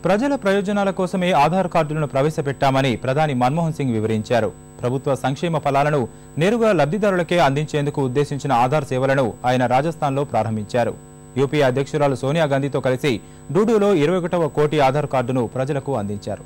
ప్రజల ప్రయోజనాల కోసమే ఆధార్ కార్డులను ప్రవేశపెట్టామని ప్రధాని మన్మోహన్ సింగ్ వివరించారు. ప్రభుత్వ సంక్షేమ ఫలాలను నేరుగా లబ్ధిదారులకే అందించేందుకు ఉద్దేశించిన ఆధార్ సేవలను ఆయన రాజస్థాన్లో ప్రారంభించారు. యూపీ అధ్యక్షురాలు సోనియా గాంధీతో కలిసి డూడూలో 21వ కోటి ఆధార్ కార్డును ప్రజలకు అందించారు.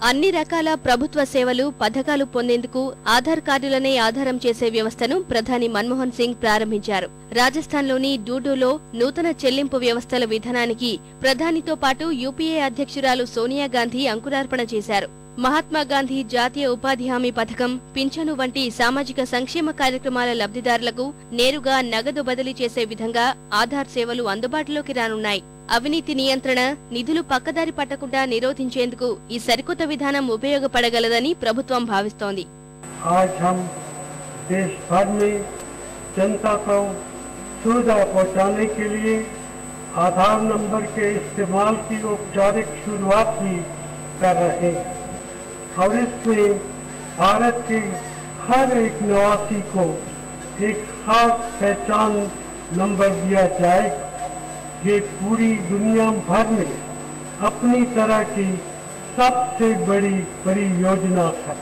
అన్ని రకాల ప్రభుత్వ సేవలు, పథకాలు పొందేందుకు ఆధార్ కార్డులనే ఆధారం చేసే వ్యవస్థను ప్రధాని మన్మోహన్ సింగ్ ప్రారంభించారు. రాజస్థాన్లోని డూడూలో నూతన చెల్లింపు వ్యవస్థల విధానానికి ప్రధానితో పాటు యూపీఏ అధ్యక్షురాలు సోనియా గాంధీ అంకురార్పణ చేశారు. మహాత్మాగాంధీ జాతీయ ఉపాధి హామీ పథకం, పింఛను వంటి సామాజిక సంక్షేమ కార్యక్రమాల లబ్ధిదారులకు నేరుగా నగదు బదిలీ చేసే విధంగా ఆధార్ సేవలు అందుబాటులోకి రానున్నాయి. అవినీతి నియంత్రణ, నిధులు పక్కదారి పట్టకుండా నిరోధించేందుకు ఈ సరికొత్త విధానం ఉపయోగపడగలదని ప్రభుత్వం భావిస్తోంది. और इसमें भारत के हर एक निवासी को एक खास पहचान नंबर दिया जाएगा। ये पूरी दुनिया भर में अपनी तरह की सबसे बड़ी परियोजना है.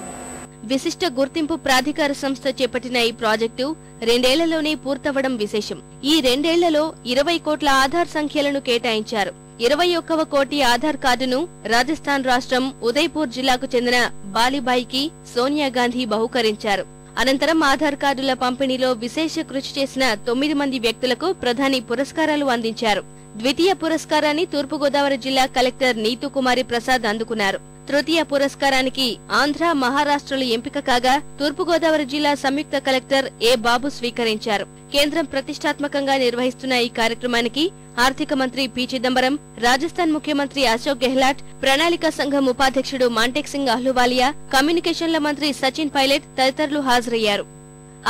విశిష్ట గుర్తింపు ప్రాధికార సంస్థ చేపట్టిన ఈ ప్రాజెక్టు 2 ఏళ్లలోనే పూర్తవడం విశేషం. ఈ 2 ఏళ్లలో 20 కోట్ల ఆధార్ సంఖ్యలను కేటాయించారు. 21వ కోటి ఆధార్ కార్డును రాజస్థాన్ రాష్ట్రం ఉదయ్పూర్ జిల్లాకు చెందిన బాలిబాయికి సోనియా గాంధీ బహూకరించారు. అనంతరం ఆధార్ కార్డుల పంపిణీలో విశేష కృషి చేసిన 9 మంది వ్యక్తులకు ప్రధాని పురస్కారాలు అందించారు. ద్వితీయ పురస్కారాన్ని తూర్పుగోదావరి జిల్లా కలెక్టర్ నీతూ కుమారి ప్రసాద్ అందుకున్నారు. తృతీయ పురస్కారానికి ఆంధ్ర, మహారాష్ట్రలు ఎంపిక కాగా తూర్పుగోదావరి జిల్లా సంయుక్త కలెక్టర్ ఏ బాబు స్వీకరించారు. కేంద్రం ప్రతిష్టాత్మకంగా నిర్వహిస్తున్న ఈ కార్యక్రమానికి ఆర్థిక మంత్రి పి చిదంబరం, రాజస్థాన్ ముఖ్యమంత్రి అశోక్ గెహ్లాట్, ప్రణాళిక సంఘం ఉపాధ్యక్షుడు మాంటెక్ సింగ్ అహ్లూవాలియా, కమ్యూనికేషన్ల మంత్రి సచిన్ పైలట్ తదితరులు హాజరయ్యారు.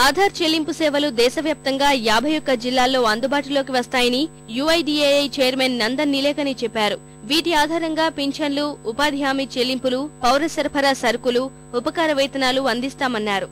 ఆధార్ చెల్లింపు సేవలు దేశవ్యాప్తంగా 51 జిల్లాల్లో అందుబాటులోకి వస్తాయని యుఐడిఏఐ చైర్మన్ నందన్ నిలేకని చెప్పారు. వీటి ఆధారంగా పింఛన్లు, ఉపాధి హామీ చెల్లింపులు, పౌర సరఫరా సరుకులు, ఉపకార వేతనాలు అందిస్తామన్నారు.